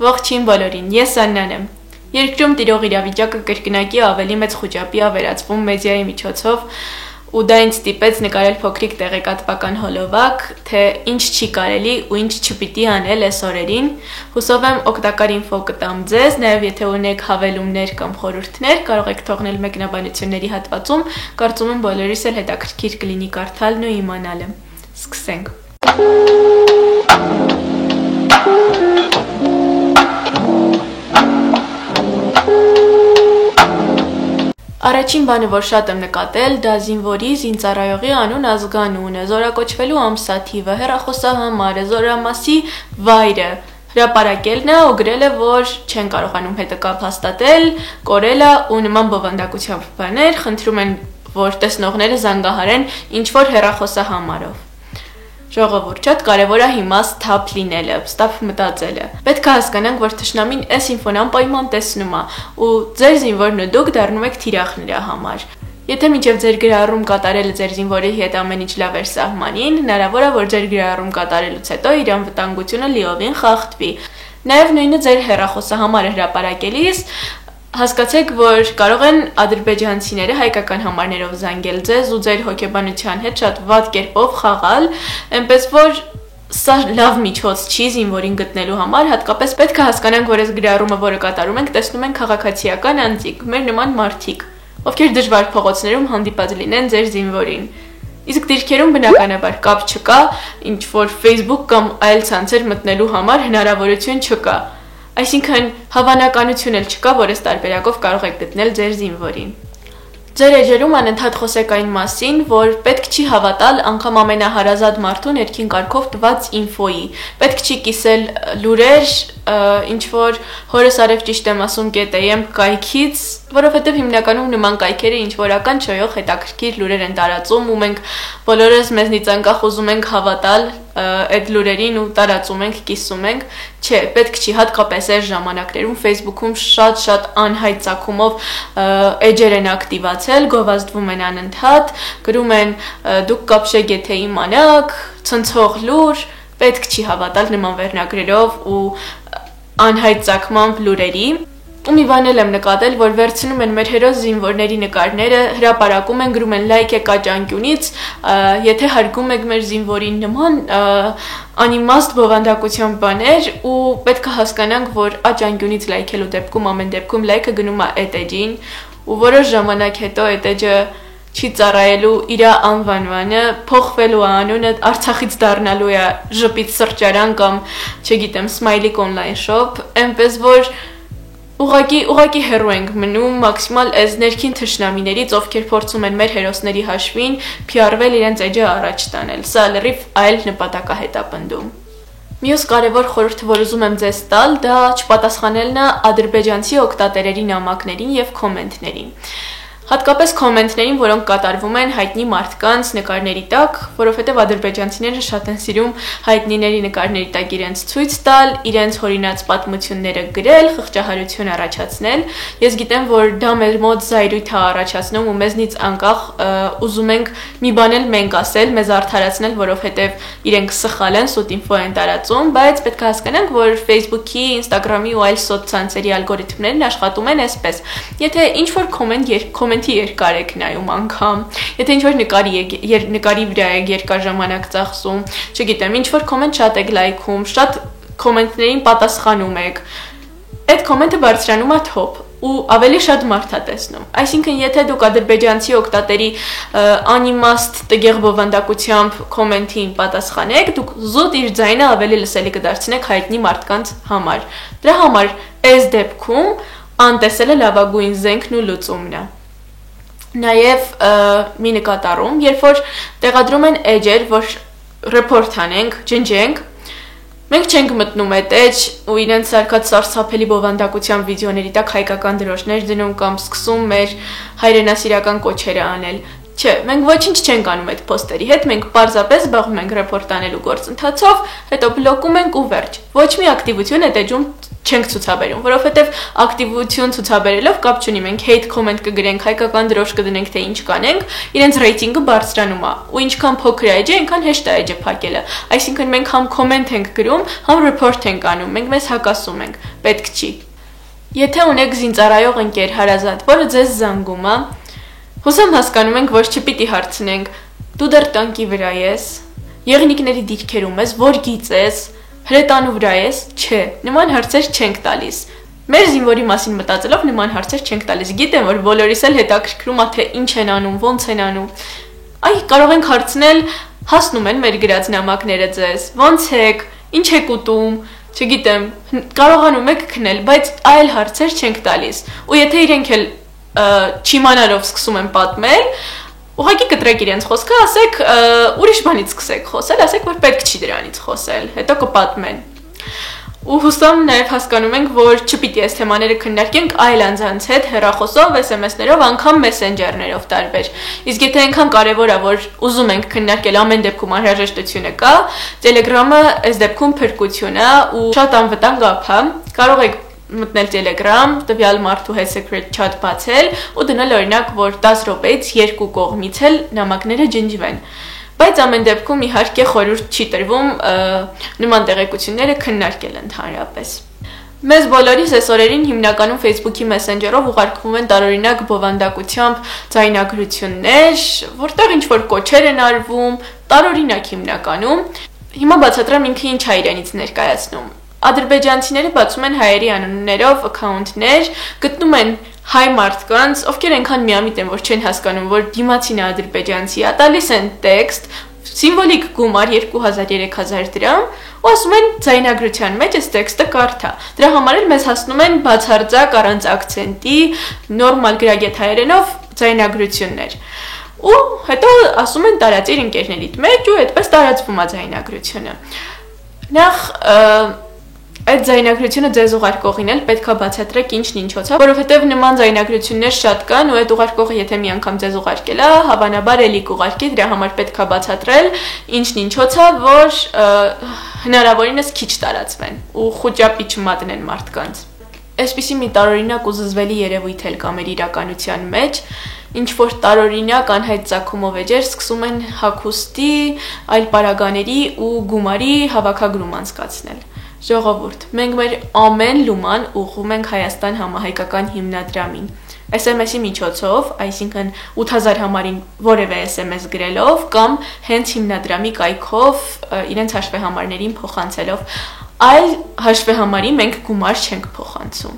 Ողջույն բոլորին, ես Աննան եմ։ Երկրում տիրող իրավիճակը կրկնակի ավելի մեծ խոճապի է վերածվում մեդիայի միջոցով, ու դա ինձ ստիպեց նկարել փոքրիկ տեղեկատվական հոլովակ, թե ինչ չի կարելի ու ինչ չպիտի անել այս օրերին։ Հուսով եմ օգտակար ինֆո կտամ ձեզ, նաև եթե ունեք հավելումներ կամ խորհուրդներ, կարող եք թողնել մեկնաբանությունների հատվածում, կարծում եմ բոլորիս էլ հետաքրքիր կլինի կարդալն ու իմանալը։ Սկսենք։ Առաջին բանը, որ շատ եմ նկատել, դա զինվորի զինծառայողի անուն ազգանունը, զորակոչվելու ամսաթիվը, հեռախոսահամարը, զորամասի վայրը, հրապարակելն է ու գրել է, որ չեն կարողանում հետը կապ հաստատել, կորել է ու նման բովանդակությամբ բաներ, խնդրում են, որ տեսնողները զանգահարեն ինչ-որ հեռախոսահամարով։ Ժողովուրդ, շատ կարևոր է հիմա սթափ լինելը, սթափ մտածելը։ Պետք է հասկանանք, որ թշնամին այս ինֆոն անպայման տեսնում է, ու ձեր զինվորն ու դուք դառնում եք թիրախ նրա համար։ Եթե մինչև ձեր գրառում կատարելը ձեր զինվորի հետ ամեն ինչ լավ էր սահմանին, հնարավոր է, որ ձեր գրառում կատարելուց հետո իր անվտանգությունը լիովին խախտվի։ Նաև նույնը ձեր հեռախոսահամարը հրապարակելիս հասկացեք, որ կարող են ադրբեջանցիները հայկական համարներով զանգել ձեզ ու ձեր հոգեբանության հետ շատ վատ կերպով խաղալ, այնպես որ սա լավ միջոց չի զինվորին գտնելու համար, հատկապես պետք է հասկանանք, որ այս գրառումը, որը կատարում ենք, տեսնում են քաղաքացիական անձիկ, մեր նման մարդիկ, ովքեր դժվար փողոցներում հանդիպած լինեն ձեր զինվորին։ Իսկ դիրքերում բնականաբար կապ չկա, ինչ որ Facebook կամ այլ ցանցեր մտնելու համար հնարավորություն չկա։ Այսինքն հավանականություն էլ չկա, որ այս տարբերակով կարող եք գտնել ձեր զինվորին։ Ձեր էջերում անընդհատ խոսեք այն մասին, որ պետք չի հավատալ անգամ ամենահարազատ մարդու ներքին կարգով տված ինֆոյի։ Պետք չի կիսել լուրեր, ինչ որ հորս արև ճիշտ եմ ասում կետեմ կայքից, որովհետև հիմնականում նման կայքերը ինչ որական չոյող հետաքրքիր լուրեր են տարածում ու մենք բոլորս մեզնից անկախ ուզում ենք հավատալ այդ լուրերին ու տարածում ենք, կիսում ենք, չէ, պետք չի հատկապես այս ժամանակներում Facebook-ում շատ անհայտ ծագումով էջեր են ակտիվացել, գովազդվում են անընդհատ, գրում են դուք կապշեք եթե իմանաք, ցնցող լուր, պետք չի հավատալ նման վերնագրերով ու անհայտ ծագմամբ լուրերի։ Ու մի բան եմ նկատել, որ վերցնում են մեր հերոս զինվորների նկարները, հրապարակում են, գրում են լայք եք աճանկյունից, եթե հարգում եք մեր զինվորին նման անիմաստ բովանդակությամբ բաներ ու պետք է հասկանանք, որ աճանկյունից լայքելու դեպքում ամեն դեպքում լայքը գնում է այդ էջին ու որոշ ժամանակ հետո այդ էջը չի ծառայելու իր անվանմանը, փոխվելու է անունը, Արցախից դառնալու է ժպիտ սրճարան կամ, չգիտեմ, Smiley online shop, այնպես որ ուղղակի հեռու ենք մնում մաքսիմալ այս ներքին թշնամիներից, ովքեր փորձում են մեր հերոսների հաշվին PR-վել իրենց էջը առաջ տանել։ Սա լրիվ այլ նպատակ է հետապնդում։ Մյուս կարևոր խորհուրդը, որ ուզում եմ ձեզ տալ, դա չպատասխանելն է ադրբեջանցի օգտատերերի նամակներին եւ կոմենտներին։ Հատկապես կոմենտներին, որոնք կատարվում են հայտնի մարդկանց նկարների տակ, որովհետև ադրբեջանցիները շատ են սիրում հայտնիների նկարների տակ իրենց ցույց տալ, իրենց հորինած պատմությունները գրել, խղճահարություն առաջացնել։ Ես գիտեմ, որ դա մեր մոտ զայրույթ է առաջացնում ու մեզնից անկախ ուզում ենք մի բան էլ մենք ասել, մեզ արդարացնել, որովհետև իրենք սխալ են, սուտ ինֆո են տարածում, բայց պետք է հասկանանք, որ Facebook-ի, Instagram-ի ու այլ սոցցանցերի ալգորիթմներն աշխատում են այսպես։ Եթե ինչ-որ կոմենտի երկար եք նայում անգամ, եթե ինչ-որ նկարի վրա եք երկար ժամանակ ծախսում, չգիտեմ, ինչ-որ կոմենտ շատ եք լայքում, շատ կոմենտներին պատասխանում եք, այդ կոմենտը բարձրանում է top ու ավելի շատ մարդ է տեսնում։ Այսինքն, եթե դուք ադրբեջանցի օգտատերի անիմաստ տգեղ բովանդակությամբ կոմենտին պատասխանեք, դուք զուտ իր ձայնը ավելի լսելի կդարձնեք հայտնի մարդկանց համար։ Դրա համար այս դեպքում անտեսելը լավագույն զենքն ու լուծումն է։ Նաև մի նկատառում, երբ որ տեղադրում են էջեր, որ ռեպորտ անենք, ջնջենք, մենք չենք մտնում այդ էջ ու իրենց սարքած սարսափելի բովանդակության վիդեոների տակ հայկական դրոշներ դնում կամ սկսում մեր հայրենասիրական կոչերը անել։ Չէ, մենք ոչինչ չենք անում այդ post-երի հետ, մենք պարզապես զբաղվում ենք report անելու գործընթացով, հետո բլոկում ենք ու վերջ։ Ոչ մի ակտիվություն այդ էջում չենք ցուցաբերում, որովհետև ակտիվություն ցուցաբերելով կապ չունի, մենք hate comment կգրենք, հայկական դրոշ կդնենք, թե ինչ կանենք, իրենց ռեյտինգը բարձրանում է։ Ու ինչքան փոքր է էջը, այնքան հեշտ է էջը փակելը։ Այսինքն մենք համ comment ենք գրում, համ report ենք անում, մենք մեզ հակասում ենք, պետք չի։ Եթե ունեք զինծառայող ընկեր հարազատ, որը ձեզ զանգում է, հուսամ հասկանում ենք, որ չպիտի հարցնենք, դու դեռ տանկի վրա ես, եղնիկների դիրքերում ես, որ գիծ ես, հրետանու վրա ես, չէ, նման հարցեր չենք տալիս։ Մեր զինվորի մասին մտածելով նման հարցեր չենք տալիս։ Գիտեմ, որ բոլորիս էլ հետաքրքրում է, թե ինչ են անում, ոնց են անում։ Այ կարող ենք հարցնել, հասնում են մեր գրած նամակները ձեզ, ոնց եք, ինչ եք ուտում, չգիտեմ, կարողանում եք քնել, բայց այլ հարցեր չենք տալիս։ Ու եթե իրենք էլ չիմանալով սկսում են պատմել, ուղղակի կտրեք իրենց խոսքը, ասեք ուրիշ բանից սկսեք խոսել, ասեք որ պետք չի դրանից խոսել, հետո կպատմեն։ Ու հուսամ նաև հասկանում ենք, որ չպիտի այս թեմաները քննարկենք այլ անձանց հետ հեռախոսով, SMS-ներով, անգամ մեսենջերներով տարբեր։ Իսկ եթե այնքան կարևոր է, որ ուզում ենք քննարկել, ամեն դեպքում անհրաժեշտությունը կա, Telegram-ը այս դեպքում փրկություն է ու շատ անվտանգ app է։ Կարող եք մտնել Telegram, տվյալ մարդու հետ secret chat բացել ու դնել օրինակ, որ 10 րոպեից երկու կողմից էլ նամակները ջնջվեն։ Բայց ամեն դեպքում իհարկե խորհուրդ չի տրվում նման տեղեկությունները քննարկել ընդհանրապես։ Մեզ բոլորիս այս օրերին հիմնականում Facebook-ի Messenger-ով ուղարկվում են տարօրինակ բովանդակությամբ ձայնագրություններ, որտեղ ինչ-որ կոչեր են արվում, տարօրինակ հիմնականում։ Հիմա բացատրեմ ինքը ինչ է իրենից ներկայացնում։ Ադրբեջանցիները բացում են հայերի անուններով account-ներ, գտնում են հայ մարդկանց, ովքեր այնքան միամիտ են, որ չեն հասկանում, որ դիմացին ադրբեջանցի է, տալիս են տեքստ, սիմվոլիկ գումար 2000-3000 դրամ, ու ասում են ձայնագրության մեջ այս տեքստը կարդա։ Դրա համար էլ մեզ հասնում են բացարձակ առանց ակցենտի, նորմալ գրագետ հայերենով ձայնագրություններ։ Ու հետո ասում են տարածիր ընկերներիդ մեջ ու այդպես տարածվում է ձայնագրությունը։ Նախ այդ ձայնագրությունը ձեզ ուղարկողին էլ պետքա բացատրեք ինչն ինչոց է, որովհետև նման ձայնագրություններ շատ կան ու այդ ուղարկողը եթե մի անգամ ձեզ ուղարկել է, հավանաբար էլի կուղարկի, դրա համար պետքա բացատրել ինչն ինչոց է, որ հնարավորինս քիչ տարածվեն ու խոճապի չմատնեն մարդկանց։ Այսպիսի մի տարօրինակ ու զզվելի երևույթ էլ կա մեր իրականության մեջ, ինչ որ տարօրինակ անհայտ ծագումով էջեր սկսում են հագուստի, այլ պարագաների ու գումարի հավաքագրում անցկացնել։ Ժողովուրդ, մենք մեր ամեն լուման ուղղում ենք Հայաստան համահայկական հիմնադրամին։ SMS-ի միջոցով, այսինքն 8000 համարին որևէ SMS գրելով կամ հենց հիմնադրամի կայքով իրենց հաշվեհամարներին փոխանցելով, այլ հաշվեհամարի մենք գումար չենք փոխանցում։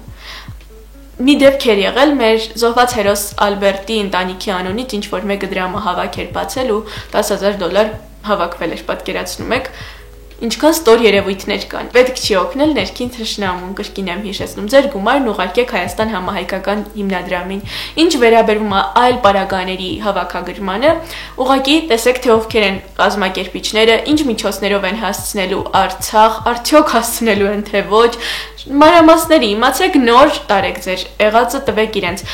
Մի դեպք էր եղել մեր զոհված հերոս Ալբերտի ընտանիքի անունից, ինչ որ մեկը դրամը հավաք էր բացել ու $10,000 հավաքվել էր, պատկերացնում եք։ Ինչքան ստոր երևույթներ կան։ Պետք չի օգնել ներքին թշնամուն, կրկին եմ հիշեցնում, ձեր գումարն ուղարկեք Հայաստան համահայկական հիմնադրամին։ Ինչ վերաբերում է այլ պարագաների հավաքագրմանը, ուղղակի տեսեք, թե ովքեր են կազմակերպիչները, ինչ միջոցներով են հասցնելու Արցախ, արդյոք հասցնելու են թե ոչ, մանրամասների իմացեք, նոր տարեք ձեր եղածը տվեք իրենց։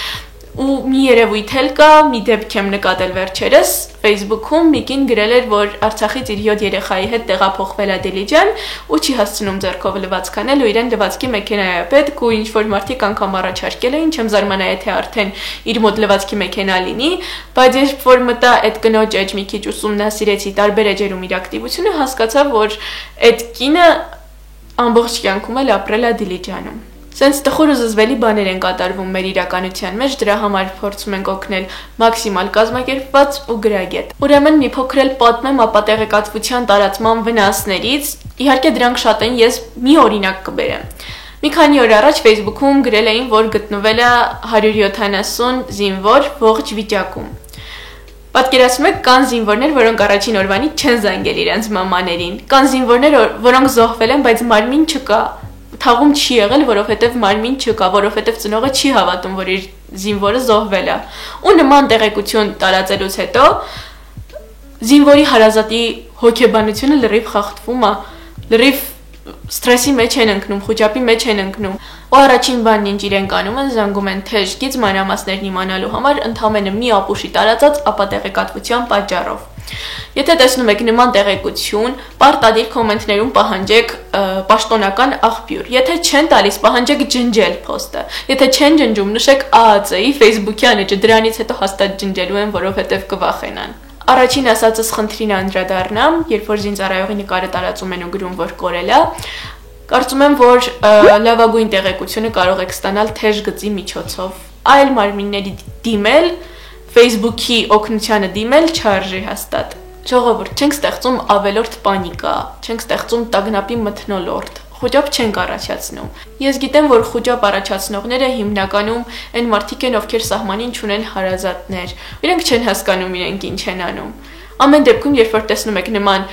Ու մի երևույթ էլ կա, մի դեպք եմ նկատել վերջերս, Facebook-ում մեկին գրել էր, որ Արցախից իր 7 երեխայի հետ տեղափոխվել է Դիլիջան ու չի հասցնում ձեռքով լվացք անել ու իրեն լվացքի մեքենա է պետք ու ինչ-որ մարդիկ անգամ առաջարկել էին, չեմ զարմանա, եթե արդեն իր մոտ լվացքի մեքենա լինի, բայց երբ որ մտա այդ կնոջ էջ մի քիչ ուսումնասիրեցի տարբեր էջերում իր ակտիվությունը, հասկացա, որ այդ կինը ամբողջ կյանքում էլ ապրել է Դիլիջանում։ Սենց տխուր ու զզվելի բաներ են կատարվում մեր իրականության մեջ, դրա համար փորձում ենք օգնել մաքսիմալ կազմակերպված ու գրագետ։ Ուրեմն մի փոքր էլ պատմեմ ապատեղեկատվության տարածման վնասներից, իհարկե դրանք շատ են, ես մի օրինակ կբերեմ։ Մի քանի օր առաջ Facebook-ում գրել էին, որ գտնվել է 170 զինվոր ողջ վիճակում։ Պատկերացնում եք, կան զինվորներ, որոնք առաջին օրվանից չեն զանգել իրենց մամաներին, կան զինվորներ, որոնք զոհվել են, բայց մարմին չկա։ Թաղում չի եղել, որովհետև մարմին չկա, որովհետև ծնողը չի հավատում, որ իր զինվորը զոհվել է։ Ու նման տեղեկություն տարածելուց հետո զինվորի հարազատի հոգեբանությունը լրիվ խախտվում է, լրիվ սթրեսի մեջ են ընկնում, խոճապի մեջ են ընկնում։ Ու առաջին բանն ինչ իրենք անում են, զանգում են թեժ մանրամասներն իմանալու համար ընդամենը մի ապուշի տարածած ապատեղեկատվության պատճառով։ Եթե տեսնում եք նման տեղեկություն, պարտադիր կոմենտներում պահանջեք պաշտոնական աղբյուր։ Եթե չեն տալիս, պահանջեք ջնջել post-ը։ Եթե չեն ջնջում, նշեք ԱԱՑ-ի Facebook-յան էջը, դրանից հետո հաստատ ջնջելու են, որովհետև կվախենան։ Առաջին ասածս խնդրին անդրադառնամ, երբ որ զինծառայողի նկարը տարածում են ու գրում, որ կորել է, կարծում եմ, որ լավագույն տեղեկությունը կարող եք ստանալ թեժ գծի միջոցով։ Այլ մարմինների դիմել, Facebook-ի օգնությանը դիմել չարժի հաստատ։ Ժողովուրդ, չենք ստեղծում ավելորդ պանիկա, չենք ստեղծում տագնապի մթնոլորտ, խոճապ չենք առաջացնում։ Ես գիտեմ, որ խոճապ առաջացնողները հիմնականում այն մարդիկ են, ովքեր սահմանին չունեն հարազատներ։ Իրենք չեն հասկանում իրենք ինչ են անում։ Ամեն դեպքում, երբ որ տեսնում եք նման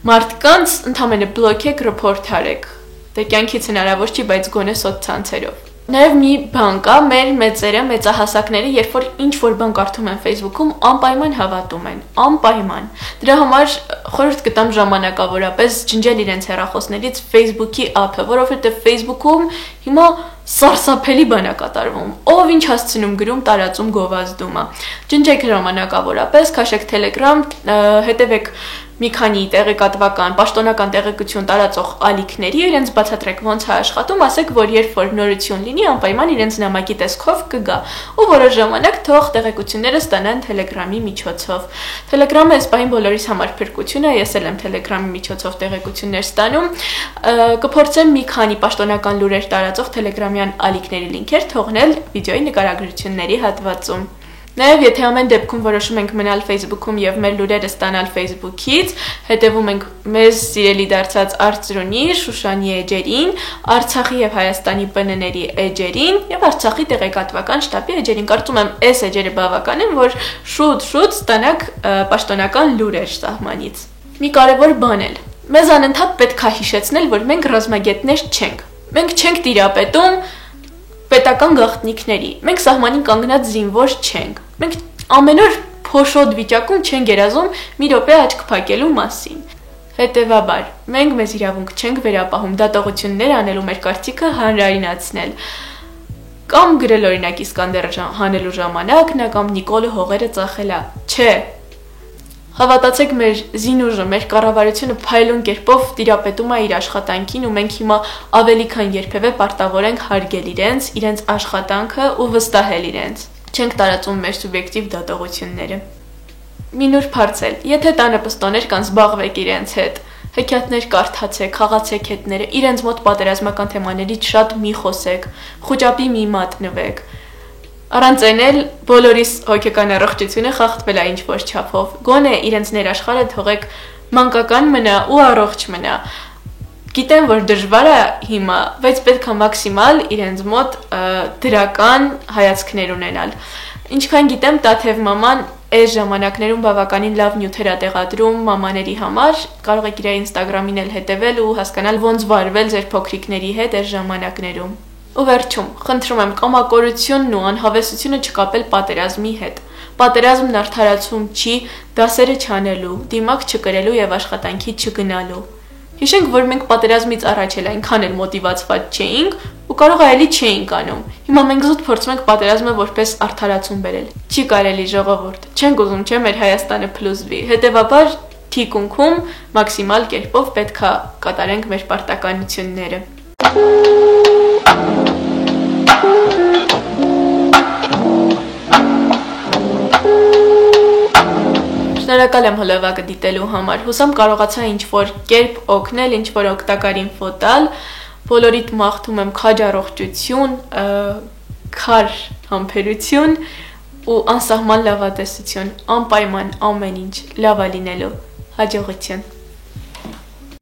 մարդկանց, ընդամենը բլոկեք, ռիփորթ արեք։ Դե կյանքից հնարավոր չի, բայց գոնե սոցցանցերով։ Նաև մի բան կա, մեր մեծերը, մեծահասակները, երբ որ ինչ-որ բան կարդում են Facebook-ում, անպայման հավատում են, անպայման։ Դրա համար խորհուրդ կտամ ժամանակավորապես ջնջել իրենց հեռախոսներից Facebook-ի app-ը, որովհետև Facebook-ում հիմա սարսափելի բան է կատարվում։ Ով ինչ հասցնում գրում, տարածում, գովազդում է։ Ջնջեք ժամանակավորապես, քաշեք Telegram, հետևեք մի քանի տեղեկատվական, պաշտոնական տեղեկություն տարածող ալիքների, իրենց բացատրեք ոնց է աշխատում, ասեք, որ երբ որ նորություն լինի, անպայման իրենց նամակի տեսքով կգա, ու որոշ ժամանակ թող տեղեկությունները ստանան Telegram-ի միջոցով։ Telegram-ը այս պահին բոլորիս համար փրկություն է, ես էլ եմ Telegram-ի միջոցով տեղեկություններ ստանում, կփորձեմ մի քանի պաշտոնական լուրեր տարածող Telegram-յան ալիքների լինքեր թողնել վիդեոյի նկարագրությունների հատվածում։ Նաև եթե ամեն դեպքում որոշում ենք մնալ Facebook-ում եւ մեր լուրերը ստանալ Facebook-ից, հետևում ենք մեզ սիրելի դարձած Արծրունի, Շուշանի էջերին, Արցախի եւ Հայաստանի ՊՆ-ների էջերին եւ Արցախի տեղեկատվական շտաբի էջերին։ Կարծում եմ, այս էջերը բավական են, որ շուտ ստանաք պաշտոնական լուրեր սահմանից։ Մի կարևոր բան էլ։ Մեզ անընդհատ պետք է հիշեցնել, որ մենք ռազմագետներ չենք։ Մենք չենք տիրապետում պետական գաղտնիքների։ Մենք սահմանին կանգնած զինվոր չենք։ Մենք ամեն օր փոշոտ վիճակում չենք երազում մի րոպե աչք փակելու մասին։ Հետևաբար, մենք մեզ իրավունք չենք վերապահում դատողություններ անելու մեր կարծիքը հանրայնացնել։ Կամ գրել օրինակ Իսկանդեր հանելու ժամանակ, նա կամ Նիկոլը հողերը ծախելա։ Չէ։ Հավատացեք, մեր զինուժը, մեր կառավարությունը փայլուն կերպով տիրապետում է իր աշխատանքին ու մենք հիմա ավելի քան երբևէ պարտավոր ենք հարգել իրենց աշխատանքը ու վստահել իրենց։ Չենք տարածում մեր սուբյեկտիվ դատողությունները։ Մի նոր փորձել, եթե տանը պստոներ կան, զբաղվեք իրենց հետ։ Հեքիաթներ կարդացեք, խաղացեք հետները, իրենց մոտ պատերազմական թեմաներից շատ մի խոսեք, խոճապի մի մատնվեք։ Առանց այն էլ բոլորիս հոգեկան առողջությունը խախտվել է ինչ-որ չափով։ Գոնե իրենց ներաշխարհը թողեք մանկական մնա ու առողջ մնա։ Գիտեմ, որ դժվար է հիմա, բայց պետք է մաքսիմալ իրենց մոտ դրական հայացքներ ունենալ։ Ինչքան գիտեմ, Տաթև մաման այս ժամանակներում բավականին լավ նյութեր է տեղադրում մամաների համար, կարող եք իր Instagram-ին էլ հետևել ու հասկանալ ոնց վարվել ձեր փոքրիկների հետ այս ժամանակներում։ Ու վերջում, խնդրում եմ կամակորությունն ու անհավեսությունը չկապել պատերազմի հետ։ Պատերազմն արդարացում չի դասերը չանելու, դիմակ չկրելու եւ աշխատանքի չգնալու։ Հիշենք, որ մենք պատերազմից առաջ էլ այնքան էլ մոտիվացված չէինք ու կարող այլի չէինք անում։ Հիմա մենք զուտ փորձում ենք պատերազմը որպես արդարացում բերել։ Չի կարելի ժողովուրդ։ Չենք ուզում, չէ՞ մեր Հայաստանը փլուզվի։ Հետևաբար թիկունքում մաքսիմալ կերպով պետք է կատարենք մեր պարտականությունները։ Շնորհակալ եմ հոլովակը դիտելու համար։ Հուսամ կարողացա ինչ-որ կերպ օգնել, ինչ-որ օգտակար ինֆո տալ։ Բոլորիդ մաղթում եմ քաջ առողջություն, քար համբերություն ու անսահման լավատեսություն։ Անպայման ամեն ինչ լավ է լինելու։ Հաջողություն։